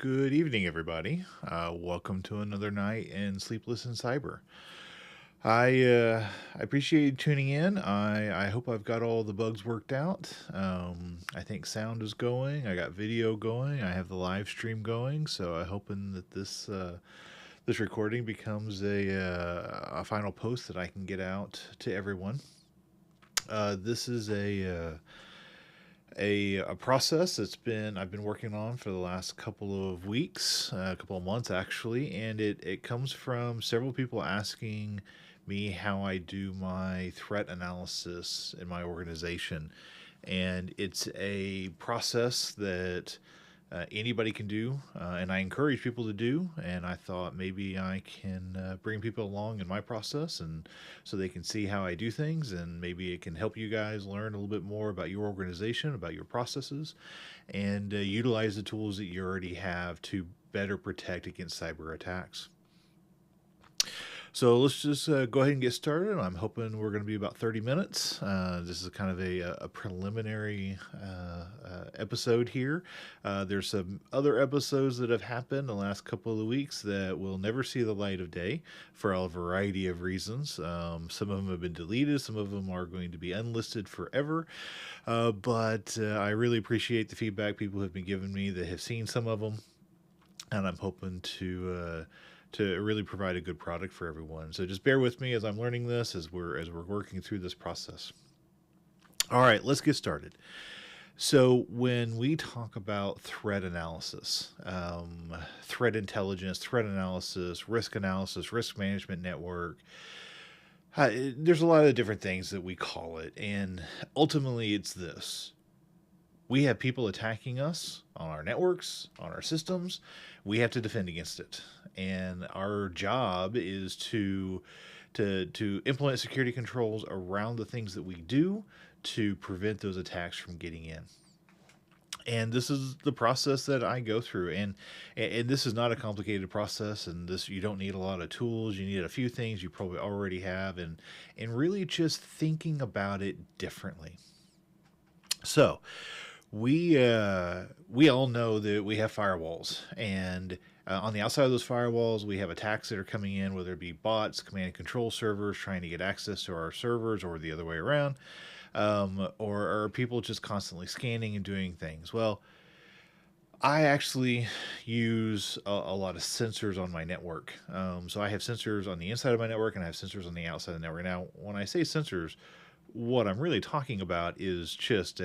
Good evening, everybody. Welcome to another night in Sleepless in Cyber. I appreciate you tuning in. I hope I've got all the bugs worked out. I think sound is going. I got video going. I have the live stream going. So I'm hoping that this recording becomes a final post that I can get out to everyone. This is a process that's been I've been working on for the last couple of weeks, a couple of months actually, and it comes from several people asking me how I do my threat analysis in my organization, and it's a process that anybody can do, and I encourage people to do. And I thought maybe I can bring people along in my process, and so they can see how I do things, and maybe it can help you guys learn a little bit more about your organization, about your processes, and utilize the tools that you already have to better protect against cyber attacks. So let's just go ahead and get started. I'm hoping we're going to be about 30 minutes. This is kind of a preliminary episode here. There's some other episodes that have happened the last couple of weeks that will never see the light of day for a variety of reasons. Some of them have been deleted. Some of them are going to be unlisted forever. But I really appreciate the feedback people have been giving me that have seen some of them. And I'm hoping to really provide a good product for everyone. So just bear with me as I'm learning this, as we're working through this process. All right, let's get started. So when we talk about threat analysis, threat intelligence, threat analysis, risk management network, there's a lot of different things that we call it. And ultimately it's this. We have people attacking us on our networks, on our systems. We have to defend against it. And our job is to implement security controls around the things that we do to prevent those attacks from getting in. And this is the process that I go through, and this is not a complicated process, and this, you don't need a lot of tools. You need a few things you probably already have, and really just thinking about it differently. So we all know that we have firewalls, and on the outside of those firewalls, we have attacks that are coming in, whether it be bots, command and control servers trying to get access to our servers, or the other way around, or people just constantly scanning and doing things. Well, I actually use a lot of sensors on my network. So I have sensors on the inside of my network, and I have sensors on the outside of the network. Now, when I say sensors, what I'm really talking about is just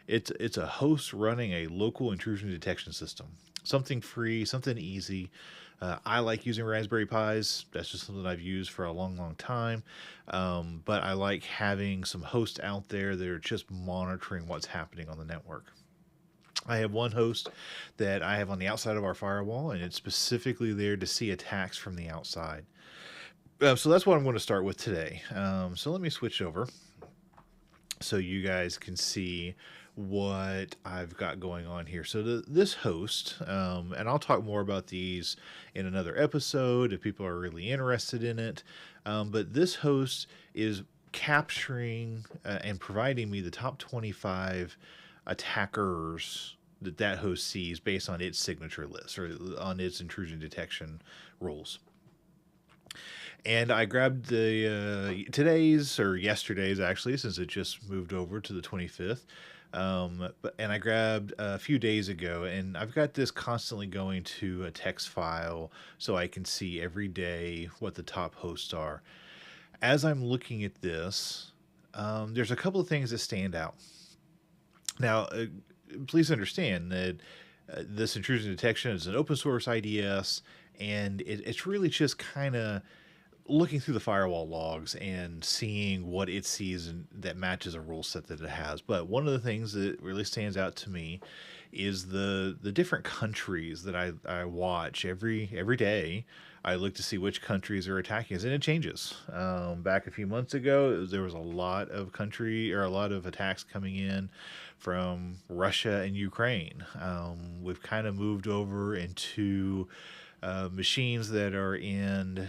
it's a host running a local intrusion detection system. Something free, something easy. I like using Raspberry Pis. That's just something I've used for a long time. But I like having some hosts out there that are just monitoring what's happening on the network. I have one host that I have on the outside of our firewall, and it's specifically there to see attacks from the outside. So that's what I'm going to start with today. So let me switch over so you guys can see what I've got going on here. So this host, and I'll talk more about these in another episode if people are really interested in it, but this host is capturing and providing me the top 25 attackers that host sees based on its signature list, or on its intrusion detection rules. And I grabbed the today's, or yesterday's actually, since it just moved over to the 25th. And I grabbed a few days ago, and I've got this constantly going to a text file so I can see every day what the top hosts are. As I'm looking at this, there's a couple of things that stand out. Now, please understand that this intrusion detection is an open source IDS, and it's really just kind of looking through the firewall logs and seeing what it sees and that matches a rule set that it has. But one of the things that really stands out to me is the different countries that I watch every day. I look to see which countries are attacking us, and it changes. Back a few months ago, there was a lot of attacks coming in from Russia and Ukraine. We've kind of moved over into machines that are in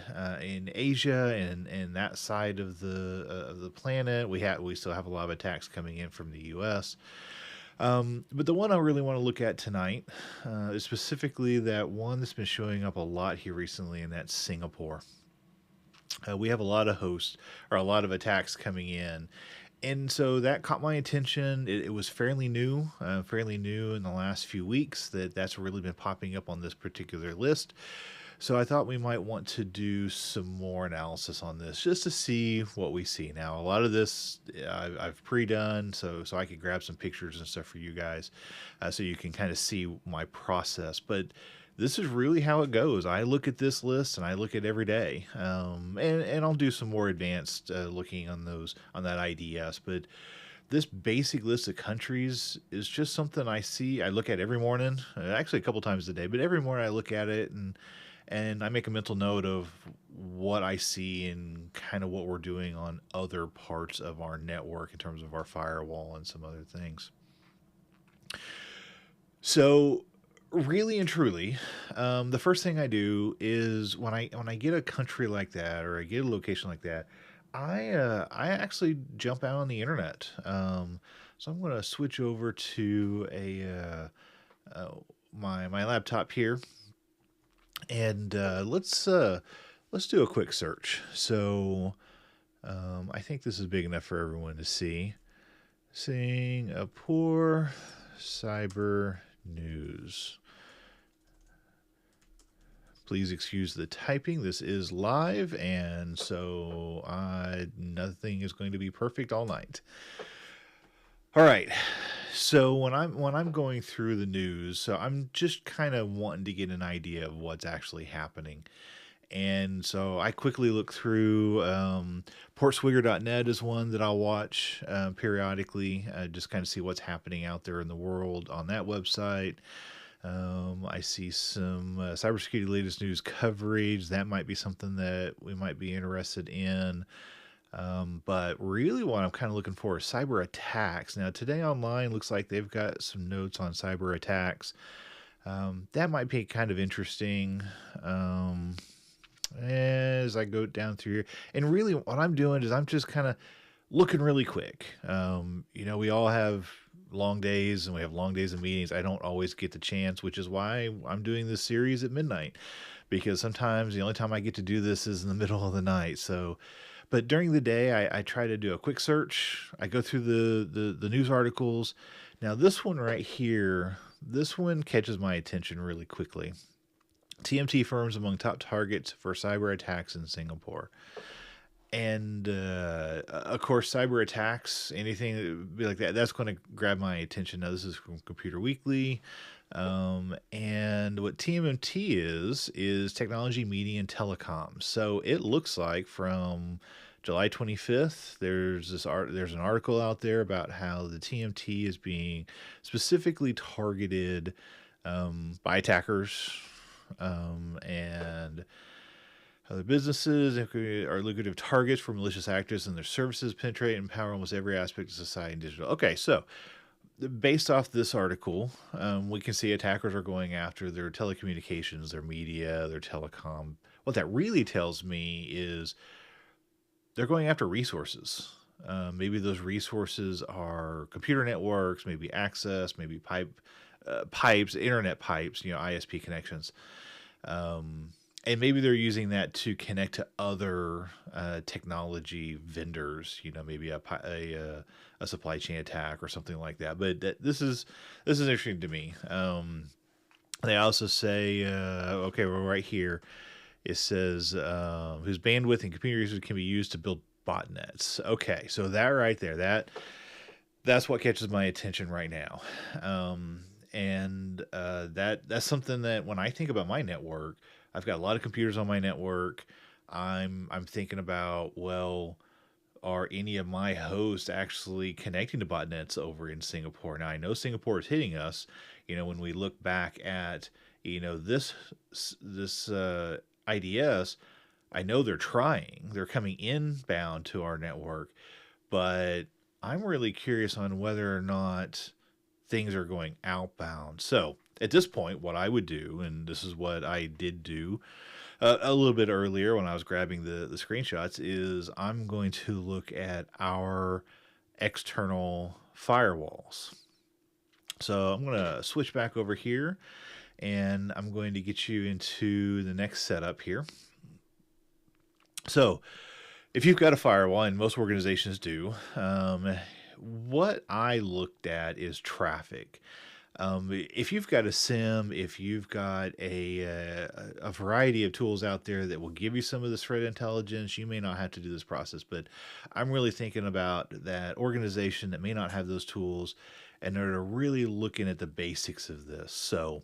Asia and that side of the planet. We still have a lot of attacks coming in from the U.S. But the one I really want to look at tonight is specifically that one that's been showing up a lot here recently, and that's Singapore. We have a lot of hosts or a lot of attacks coming in. And so that caught my attention. It was fairly new in the last few weeks that's really been popping up on this particular list. So I thought we might want to do some more analysis on this just to see what we see. Now, a lot of this I've pre-done, so I could grab some pictures and stuff for you guys, so you can kind of see my process. But this is really how it goes. I look at this list and I look at every day, and I'll do some more advanced looking on that IDS. But this basic list of countries is just something I see. I look at every morning, actually a couple times a day, but every morning I look at it and I make a mental note of what I see and kind of what we're doing on other parts of our network in terms of our firewall and some other things. So really and truly, the first thing I do is when I get a country like that or I get a location like that, I actually jump out on the internet. So I'm going to switch over to my laptop here, and let's do a quick search. So I think this is big enough for everyone to see. Singapore cyber news. Please excuse the typing. This is live, and so nothing is going to be perfect all night. All right. So when I'm going through the news, so I'm just kind of wanting to get an idea of what's actually happening. And so I quickly look through portswigger.net is one that I'll watch periodically, just kind of see what's happening out there in the world on that website. I see some cybersecurity latest news coverage. That might be something that we might be interested in. But really what I'm kind of looking for is cyber attacks. Now, Today Online looks like they've got some notes on cyber attacks. That might be kind of interesting. As I go down through here, and really what I'm doing is I'm just kind of looking really quick. We all have long days and we have long days of meetings. I don't always get the chance, which is why I'm doing this series at midnight, because sometimes the only time I get to do this is in the middle of the night. But during the day, I try to do a quick search. I go through the news articles. Now this one right here, this one catches my attention really quickly. TMT firms among top targets for cyber attacks in Singapore. And of course, cyber attacks, anything that would be like that, that's going to grab my attention. Now, this is from Computer Weekly. And what TMT is technology, media, and telecom. So it looks like from July 25th, there's an article out there about how the TMT is being specifically targeted by attackers, and other businesses are lucrative targets for malicious actors, and their services penetrate and empower almost every aspect of society and digital. Okay, so based off this article, we can see attackers are going after their telecommunications, their media, their telecom. What that really tells me is they're going after resources. Maybe those resources are computer networks, maybe access, maybe pipes, internet pipes, ISP connections. And maybe they're using that to connect to other technology vendors, maybe a supply chain attack or something like that. But this is interesting to me. They also say, okay, well, right here, it says whose bandwidth and computer usage can be used to build botnets. Okay, so that right there, that's what catches my attention right now. And that's something that when I think about my network, I've got a lot of computers on my network. I'm thinking about, well, are any of my hosts actually connecting to botnets over in Singapore? Now, I know Singapore is hitting us. When we look back at this IDS, I know they're trying. They're coming inbound to our network, but I'm really curious on whether or not things are going outbound. So at this point, what I would do, and this is what I did do a little bit earlier when I was grabbing the screenshots, is I'm going to look at our external firewalls. So I'm going to switch back over here, and I'm going to get you into the next setup here. So if you've got a firewall, and most organizations do, what I looked at is traffic. If you've got a SIM, if you've got a variety of tools out there that will give you some of this threat intelligence, you may not have to do this process. But I'm really thinking about that organization that may not have those tools, and they're really looking at the basics of this. So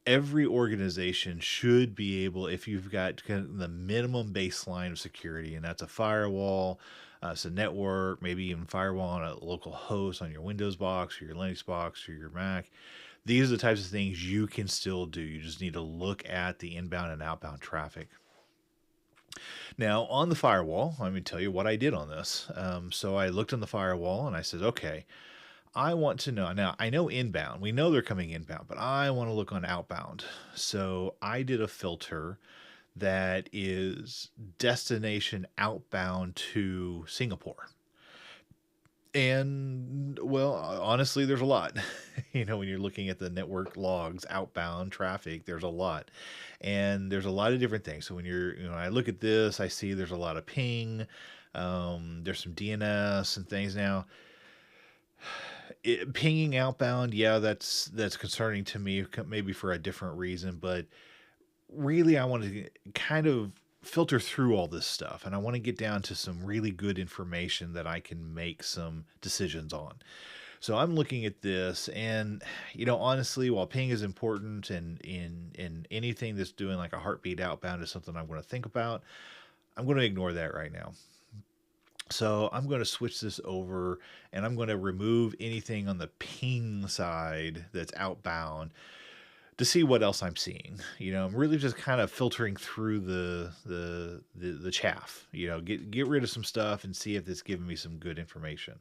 every organization should be able, if you've got kind of the minimum baseline of security, and that's a firewall, it's a network, maybe even firewall on a local host on your Windows box or your Linux box or your Mac. These are the types of things you can still do. You just need to look at the inbound and outbound traffic. Now, on the firewall, let me tell you what I did on this. So I looked on the firewall and I said, okay, I want to know. Now, I know inbound. We know they're coming inbound, but I want to look on outbound. So I did a filter that is destination outbound to Singapore. And well, honestly, there's a lot. When you're looking at the network logs, outbound traffic, there's a lot. And there's a lot of different things. So when I look at this, I see there's a lot of ping. There's some DNS and things. Now, pinging outbound, yeah, that's concerning to me, maybe for a different reason, but really I want to kind of filter through all this stuff, and I want to get down to some really good information that I can make some decisions on. So I'm looking at this, and honestly, while ping is important, and in anything that's doing like a heartbeat outbound is something I'm going to think about, I'm going to ignore that right now. So I'm going to switch this over, and I'm going to remove anything on the ping side that's outbound to see what else I'm seeing. I'm really just kind of filtering through the chaff. Get rid of some stuff and see if it's giving me some good information.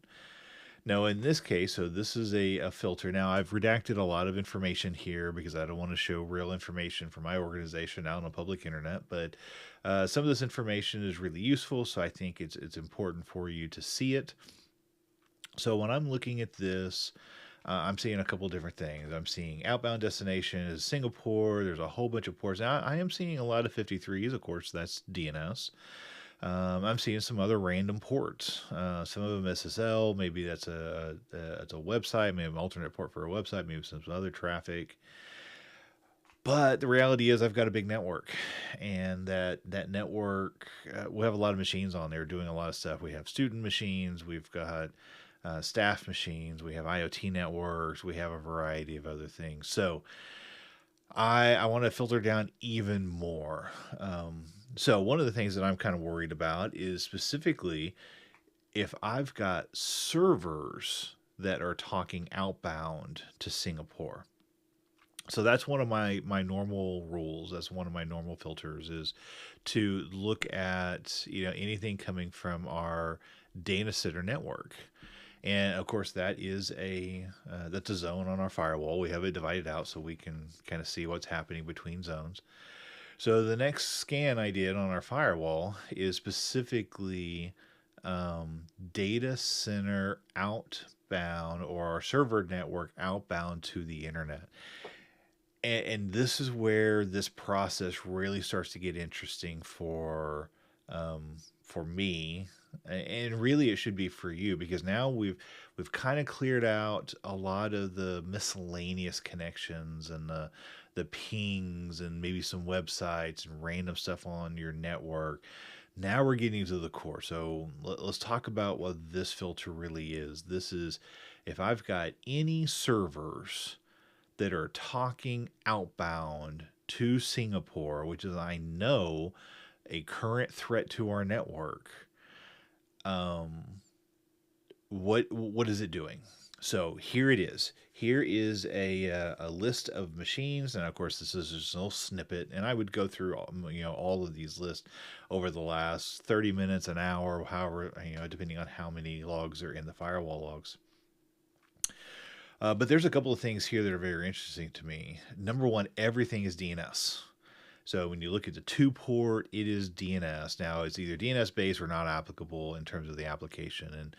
Now, in this case, so this is a filter. Now, I've redacted a lot of information here because I don't want to show real information from my organization out on the public internet, but some of this information is really useful, so I think it's important for you to see it. So when I'm looking at this, I'm seeing a couple different things. I'm seeing outbound destination is Singapore. There's a whole bunch of ports. Now, I am seeing a lot of 53s, of course, that's DNS. I'm seeing some other random ports. Some of them SSL. Maybe that's a website. Maybe an alternate port for a website. Maybe some other traffic. But the reality is, I've got a big network, and that network, we have a lot of machines on there doing a lot of stuff. We have student machines. We've got staff machines. We have IoT networks. We have a variety of other things. So I want to filter down even more. So one of the things that I'm kind of worried about is specifically if I've got servers that are talking outbound to Singapore. So that's one of my normal rules. That's one of my normal filters, is to look at anything coming from our data center network. And of course, that is that's a zone on our firewall. We have it divided out so we can kind of see what's happening between zones. So the next scan I did on our firewall is specifically data center outbound, or our server network outbound to the internet. And this is where this process really starts to get interesting for me, and really it should be for you, because now we've kind of cleared out a lot of the miscellaneous connections and the pings and maybe some websites and random stuff on your network. Now we're getting to the core. So let's talk about what this filter really is. This is if I've got any servers that are talking outbound to Singapore, which is, I know, a current threat to our network. What is it doing? So here it is. Here is a list of machines, and of course this is just a little snippet. And I would go through all of these lists over the last 30 minutes, an hour, however, depending on how many logs are in the firewall logs. But there's a couple of things here that are very interesting to me. Number one, everything is DNS. So when you look at the 2-port, it is DNS. Now, it's either DNS based or not applicable in terms of the application.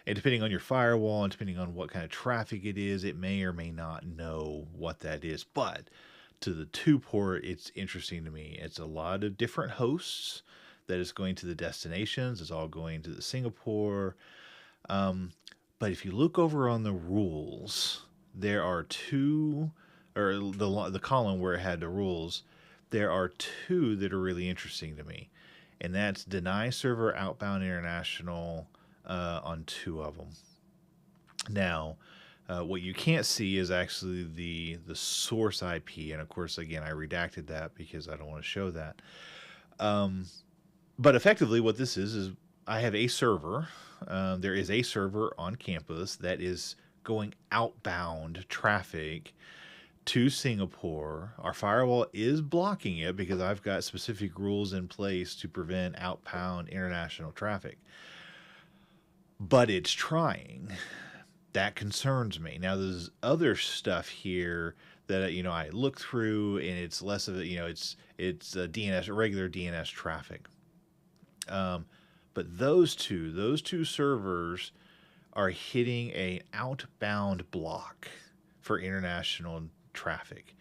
And depending on your firewall and depending on what kind of traffic it is, it may or may not know what that is. But to the 2-port, it's interesting to me. It's a lot of different hosts that is going to the destinations. It's all going to the Singapore. But if you look over on the rules, there are two, or the column where it had the rules, there are two that are really interesting to me. And that's deny server outbound international on two of them. Now, what you can't see is actually the source IP. And of course, again, I redacted that because I don't want to show that. But effectively what this is I have a server. There is a server on campus that is going outbound traffic to Singapore. Our firewall is blocking it because I've got specific rules in place to prevent outbound international traffic. But it's trying. That concerns me. Now, there's other stuff here that I look through, and it's less of a it's DNS, regular DNS traffic. But those two servers are hitting an outbound block for international traffic.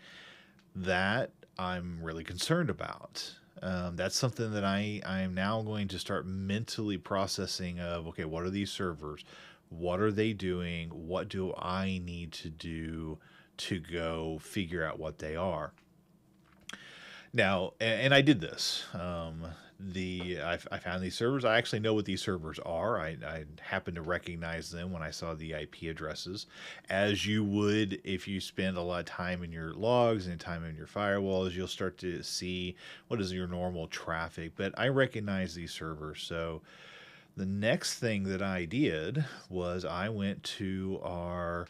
That I'm really concerned about. That's something that I'm now going to start mentally processing of, okay, what are these servers? What are they doing? What do I need to do to go figure out what they are? Now, and I did this. I found these servers. I actually know what these servers are. I happen to recognize them when I saw the IP addresses, as you would if you spend a lot of time in your logs and time in your firewalls. You'll start to see what is your normal traffic. But I recognize these servers. So the next thing that I did was I went to our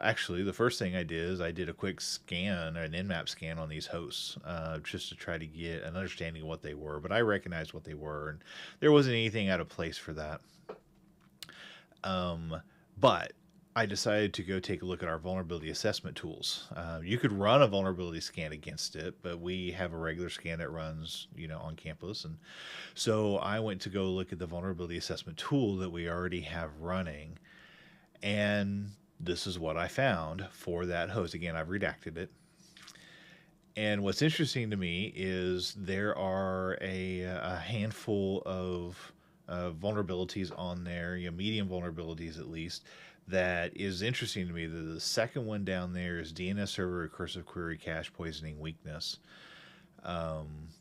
actually, the first thing I did is I did a quick scan, an nmap scan on these hosts, just to try to get an understanding of what they were. But I recognized what they were, and there wasn't anything out of place for that. But I decided to go take a look at our vulnerability assessment tools. You could run a vulnerability scan against it, but we have a regular scan that runs, on campus. And so I went to go look at the vulnerability assessment tool that we already have running. And this is what I found for that host. Again, I've redacted it. And what's interesting to me is there are a handful of vulnerabilities on there, medium vulnerabilities at least, that is interesting to me. The second one down there is DNS server recursive query cache poisoning weakness.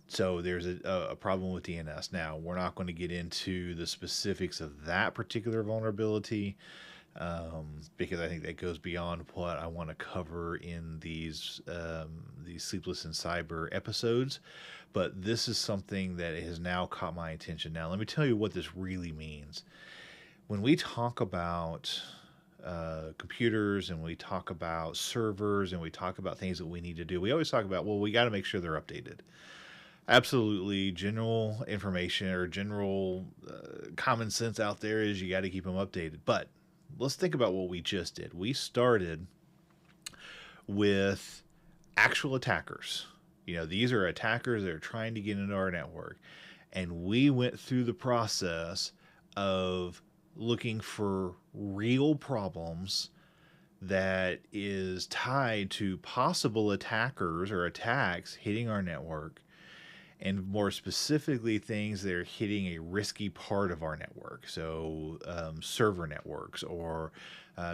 So there's a problem with DNS. Now, we're not going to get into the specifics of that particular vulnerability, because I think that goes beyond what I want to cover in these Sleepless in Cyber episodes. But this is something that has now caught my attention. Now, let me tell you what this really means. When we talk about computers and we talk about servers and we talk about things that we need to do, we always talk about, well, we got to make sure they're updated. Absolutely, general information or general common sense out there is you got to keep them updated. But let's think about what we just did. We started with actual attackers. These are attackers that are trying to get into our network. And we went through the process of looking for real problems that is tied to possible attackers or attacks hitting our network, and more specifically things that are hitting a risky part of our network. So server networks, or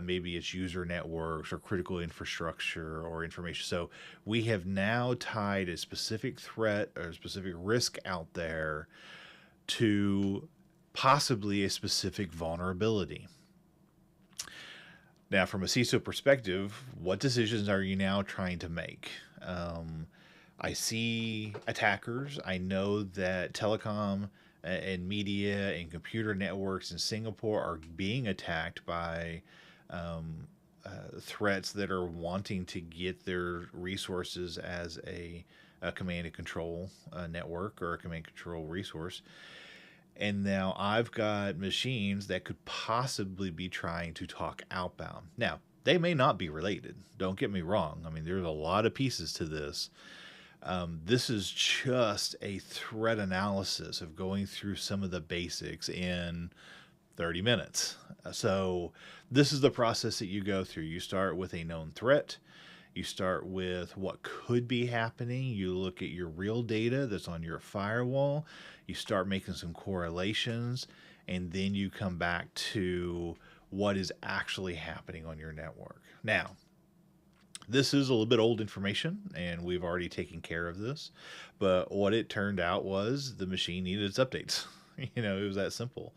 maybe it's user networks or critical infrastructure or information. So we have now tied a specific threat or a specific risk out there to possibly a specific vulnerability. Now, from a CISO perspective, what decisions are you now trying to make? I see attackers. I know that telecom and media and computer networks in Singapore are being attacked by threats that are wanting to get their resources as a command and control network or a command and control resource. And now I've got machines that could possibly be trying to talk outbound. Now, they may not be related. Don't get me wrong. I mean, there's a lot of pieces to this. This is just a threat analysis of going through some of the basics in 30 minutes. So this is the process that you go through. You start with a known threat. You start with what could be happening. You look at your real data that's on your firewall. You start making some correlations, and then you come back to what is actually happening on your network. Now, this is a little bit old information, and we've already taken care of this, but what it turned out was the machine needed its updates. It was that simple.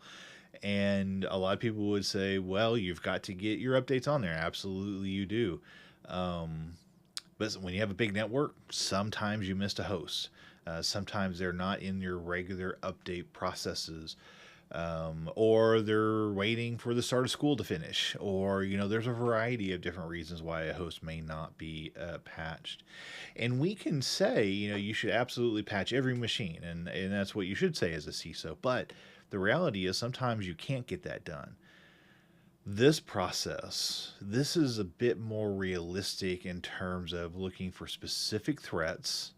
And a lot of people would say, well, you've got to get your updates on there. Absolutely, you do. But when you have a big network, sometimes you missed a host. Sometimes they're not in your regular update processes. Or they're waiting for the start of school to finish, or there's a variety of different reasons why a host may not be patched. And we can say you should absolutely patch every machine, and that's what you should say as a CISO. But the reality is sometimes you can't get that done. This process, this is a bit more realistic in terms of looking for specific threats,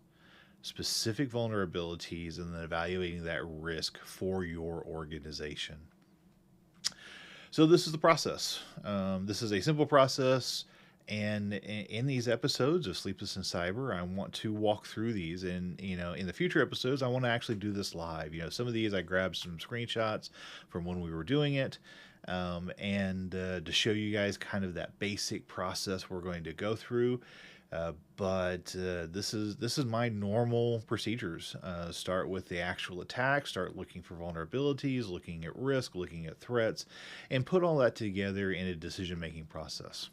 specific vulnerabilities, and then evaluating that risk for your organization. So this is the process. This is a simple process, and in these episodes of Sleepless in Cyber, I want to walk through these, and in the future episodes, I want to actually do this live. Some of these I grabbed some screenshots from when we were doing it, and to show you guys kind of that basic process we're going to go through. But this is my normal procedures. Start with the actual attack, start looking for vulnerabilities, looking at risk, looking at threats, and put all that together in a decision-making process.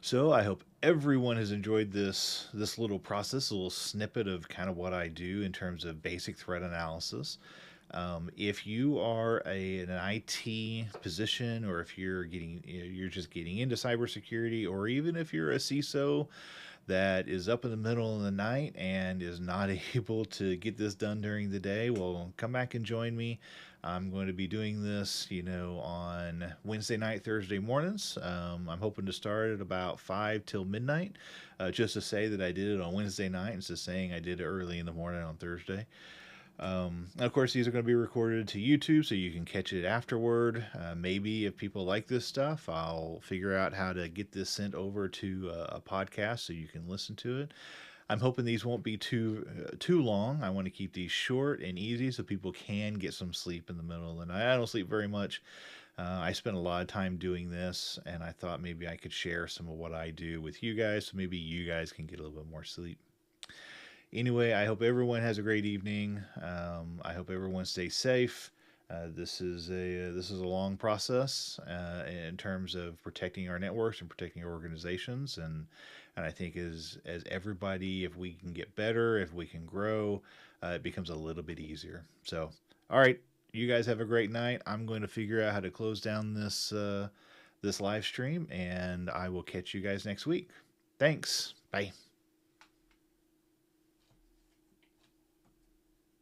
So I hope everyone has enjoyed this little process, a little snippet of kind of what I do in terms of basic threat analysis. If you are an IT position, or if you're just getting into cybersecurity, or even if you're a CISO that is up in the middle of the night and is not able to get this done during the day, well, come back and join me. I'm going to be doing this, on Wednesday night, Thursday mornings. I'm hoping to start at about 5 till midnight, just to say that I did it on Wednesday night instead of saying I did it early in the morning on Thursday. Of course, these are going to be recorded to YouTube, so you can catch it afterward. Maybe if people like this stuff, I'll figure out how to get this sent over to a podcast so you can listen to it. I'm hoping these won't be too long. I want to keep these short and easy so people can get some sleep in the middle of the night. I don't sleep very much. I spend a lot of time doing this, and I thought maybe I could share some of what I do with you guys, so maybe you guys can get a little bit more sleep. Anyway, I hope everyone has a great evening. I hope everyone stays safe. This is a long process in terms of protecting our networks and protecting our organizations, and I think as everybody, if we can get better, if we can grow, it becomes a little bit easier. So, all right, you guys have a great night. I'm going to figure out how to close down this live stream, and I will catch you guys next week. Thanks. Bye.